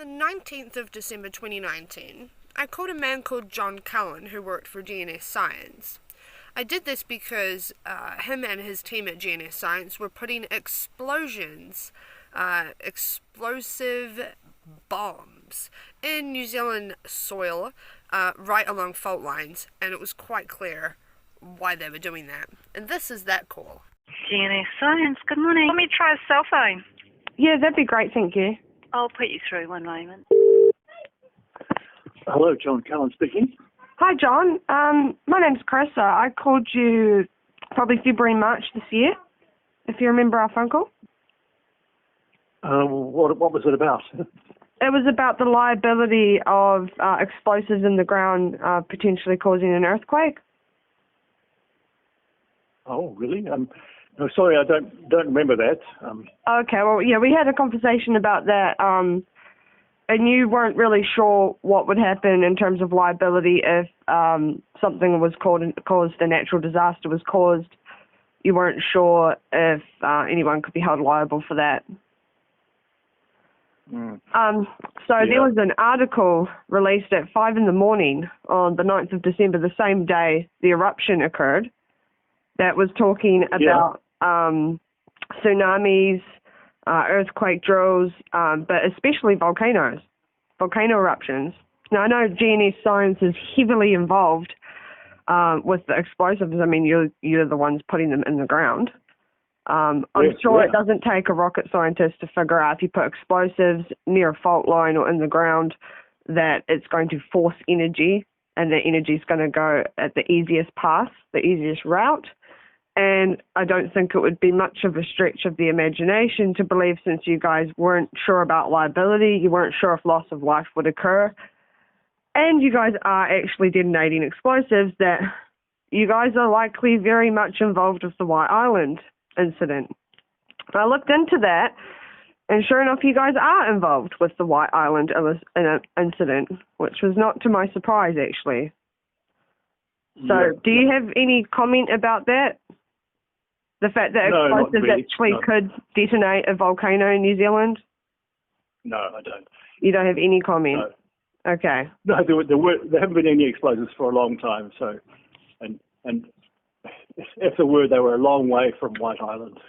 the 19th of December 2019, I called a man called John Cullen who worked for GNS Science. I did this because him and his team at GNS Science were putting explosive bombs in New Zealand soil right along fault lines, and it was quite clear why they were doing that. And this is that call. GNS Science, good morning. Let me try a cell phone. Yeah, that'd be great, thank you. I'll put you through one moment. Hello, John Cullen speaking. Hi, John. My name's Carissa. I called you probably February, March this year, if you remember our phone call. What was it about? It was about the liability of explosives in the ground potentially causing an earthquake. Oh, really? No, sorry, I don't remember that. Okay, well, yeah, we had a conversation about that, and you weren't really sure what would happen in terms of liability if something was caused, a natural disaster was caused. You weren't sure if anyone could be held liable for that. There was an article released at 5 in the morning on the 9th of December, the same day the eruption occurred, that was talking about tsunamis, earthquake drills, but especially volcano eruptions. Now, I know GNS Science is heavily involved with the explosives. I mean, you're the ones putting them in the ground. I'm sure it doesn't take a rocket scientist to figure out if you put explosives near a fault line or in the ground that it's going to force energy, and the energy is going to go at the easiest path, the easiest route. And I don't think it would be much of a stretch of the imagination to believe, since you guys weren't sure about liability, you weren't sure if loss of life would occur, and you guys are actually detonating explosives, that you guys are likely very much involved with the White Island incident. I looked into that, and sure enough, you guys are involved with the White Island incident, which was not to my surprise, actually. So, do you have any comment about that? The fact that explosives actually could detonate a volcano in New Zealand? No, I don't. You don't have any comment? No. Okay. No, there haven't been any explosives for a long time. So, and if there were, they were a long way from White Island.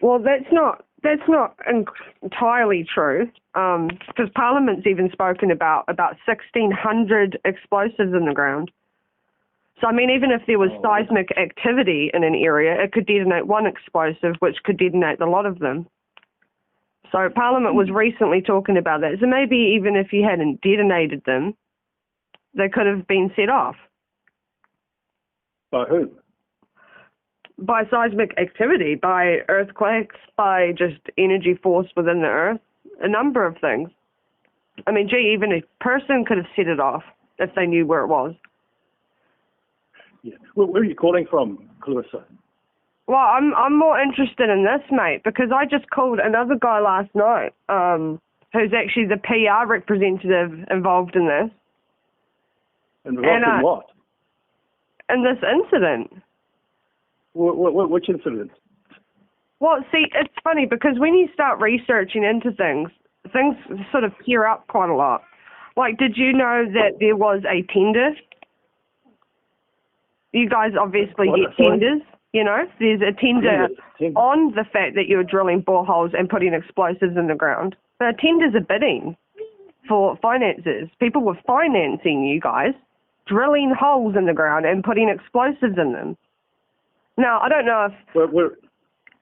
Well, that's not entirely true, because Parliament's even spoken about 1,600 explosives in the ground. So, I mean, even if there was seismic activity in an area, it could detonate one explosive, which could detonate a lot of them. So Parliament was recently talking about that. So maybe even if you hadn't detonated them, they could have been set off. By who? By seismic activity, by earthquakes, by just energy force within the earth, a number of things. I mean, even a person could have set it off if they knew where it was. Yeah. Where are you calling from, Clarissa? Well, I'm more interested in this, mate, because I just called another guy last night who's actually the PR representative involved in this. Involved in what? In this incident. Which incident? Well, see, it's funny because when you start researching into things sort of clear up quite a lot. Like, did you know that there was a tender? You guys obviously get tenders, you know. There's a tender on the fact that you're drilling boreholes and putting explosives in the ground. The tenders are bidding for finances. People were financing you guys, drilling holes in the ground and putting explosives in them. Now, I don't know if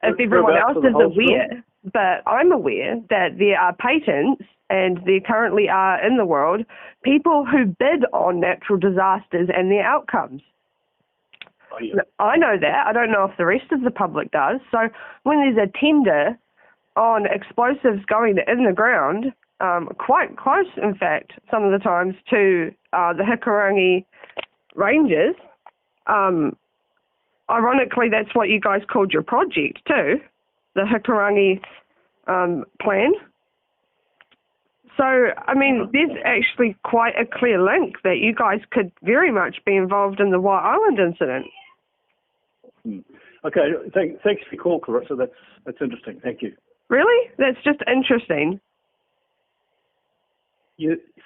everyone else is aware, but I'm aware that there are patents, and there currently are in the world, people who bid on natural disasters and their outcomes. Oh, yeah. I know that. I don't know if the rest of the public does. So when there's a tender on explosives going in the ground, quite close, in fact, some of the times to the Hikurangi ranges, ironically, that's what you guys called your project too, the Hikurangi plan. So, I mean, there's actually quite a clear link that you guys could very much be involved in the White Island incident. Okay, thanks for your call, Clarissa. That's interesting. Thank you. Really? That's just interesting.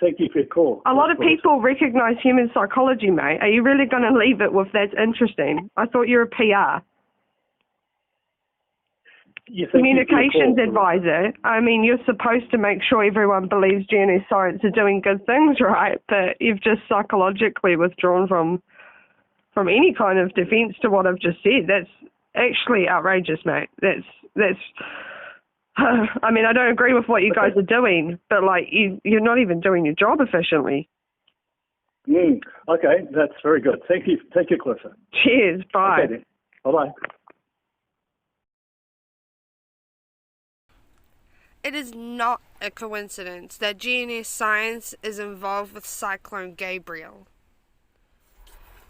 Thank you for your call. A lot of people recognise human psychology, mate. Are you really going to leave it with that's interesting? I thought you were a PR. Communications advisor. I mean, you're supposed to make sure everyone believes GNS science are doing good things, right? But you've just psychologically withdrawn from any kind of defence to what I've just said. That's actually outrageous, mate. That's. I mean, I don't agree with what you guys are doing, but like you're not even doing your job efficiently. Okay, that's very good. Thank you, Clarissa. Cheers. Bye. Okay, bye. It is not a coincidence that GNS science is involved with Cyclone Gabriel.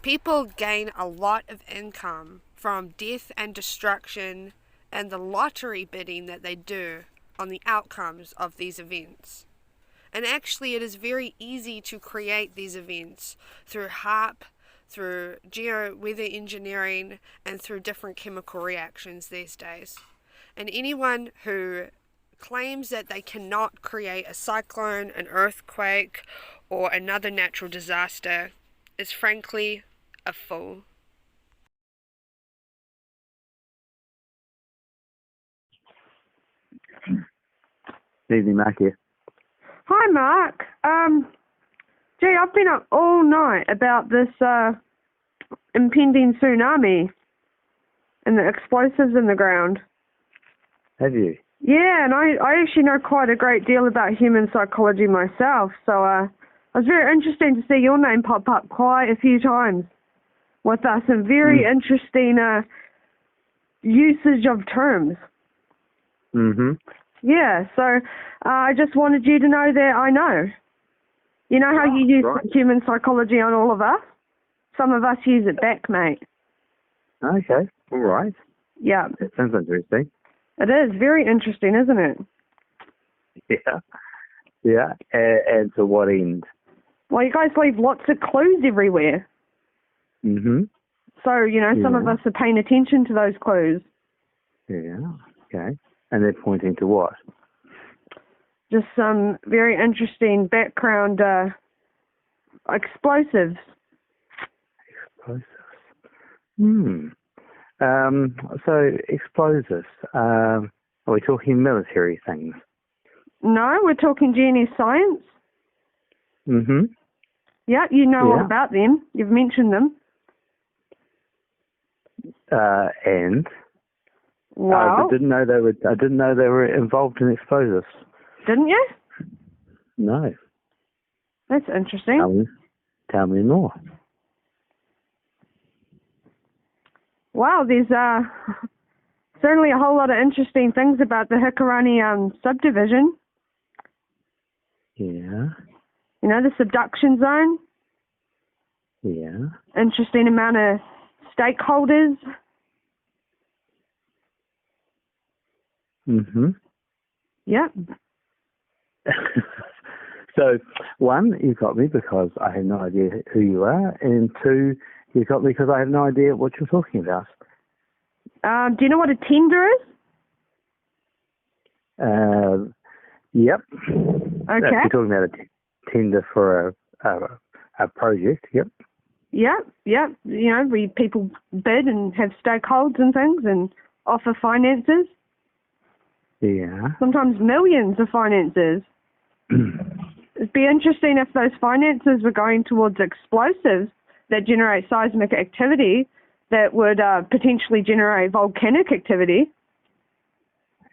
People gain a lot of income from death and destruction and the lottery bidding that they do on the outcomes of these events. And actually it is very easy to create these events through HAARP, through geo-weather engineering, and through different chemical reactions these days. And anyone who claims that they cannot create a cyclone, an earthquake, or another natural disaster is frankly a fool. Evening, Mark here. Hi, Mark. Gee, I've been up all night about this impending tsunami and the explosives in the ground. Have you? Yeah, and I actually know quite a great deal about human psychology myself, so it was very interesting to see your name pop up quite a few times with some very interesting usage of terms. Mm-hmm. Yeah, so I just wanted you to know that I know. You know how you use human psychology on all of us? Some of us use it back, mate. Okay, all right. Yeah. That sounds interesting. It is very interesting, isn't it? Yeah. And to what end? Well, you guys leave lots of clues everywhere. Mm-hmm. So, some of us are paying attention to those clues. Yeah, okay. And they're pointing to what? Just some very interesting background explosives. Explosives. So explosives. Are we talking military things? No, we're talking GNS science. Mm-hmm. Yeah, you know all about them. You've mentioned them. And wow, I didn't know they were involved in explosives. Didn't you? No. That's interesting. Tell me more. Wow, there's certainly a whole lot of interesting things about the Hikarani subdivision. Yeah. The subduction zone. Yeah. Interesting amount of stakeholders. Mm-hmm. Yep. So, one, you got me because I have no idea who you are, and two, you got me because I have no idea what you're talking about. Do you know what a tender is? Yep. Okay. You're talking about a tender for a project, yep. Yep. People bid and have stakeholders and things and offer finances. Yeah. Sometimes millions of finances. It'd be interesting if those finances were going towards explosives that generate seismic activity that would potentially generate volcanic activity.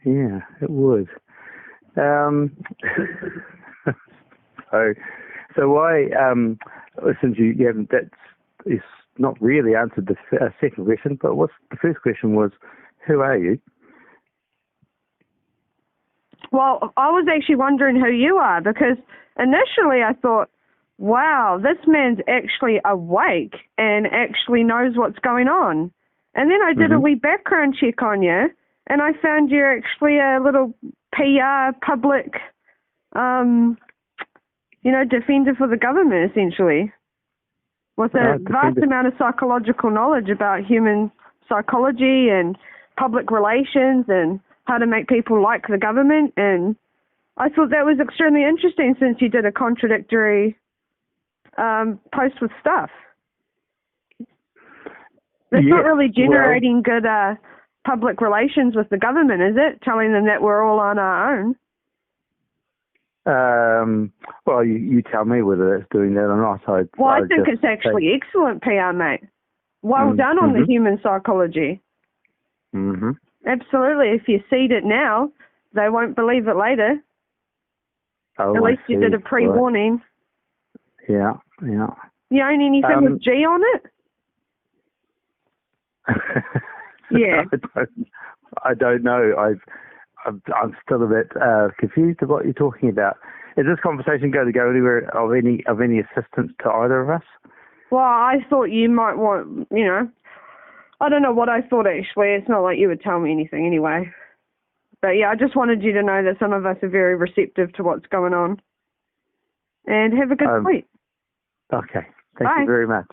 Yeah, it would. So why? Since you haven't, it's not really answered the second question. But the first question was, who are you? Well, I was actually wondering who you are because initially I thought, wow, this man's actually awake and actually knows what's going on. And then I did a wee background check on you, and I found you're actually a little PR public, defender for the government, essentially, with a vast amount of psychological knowledge about human psychology and public relations and how to make people like the government. And I thought that was extremely interesting since you did a contradictory post with stuff. That's not really generating good public relations with the government, is it? Telling them that we're all on our own. Well, you tell me whether it's doing that or not. I think it's actually excellent PR, mate. Well done on the human psychology. Mm-hmm. Absolutely. If you seed it now, they won't believe it later. Oh, at least you did a pre-warning. Right. Yeah. You own anything with G on it? Yeah. I don't know. I'm still a bit confused of what you're talking about. Is this conversation going to go anywhere of any assistance to either of us? Well, I thought you might want, I don't know what I thought actually. It's not like you would tell me anything anyway. But yeah, I just wanted you to know that some of us are very receptive to what's going on. And have a good week. Okay. Thank you very much.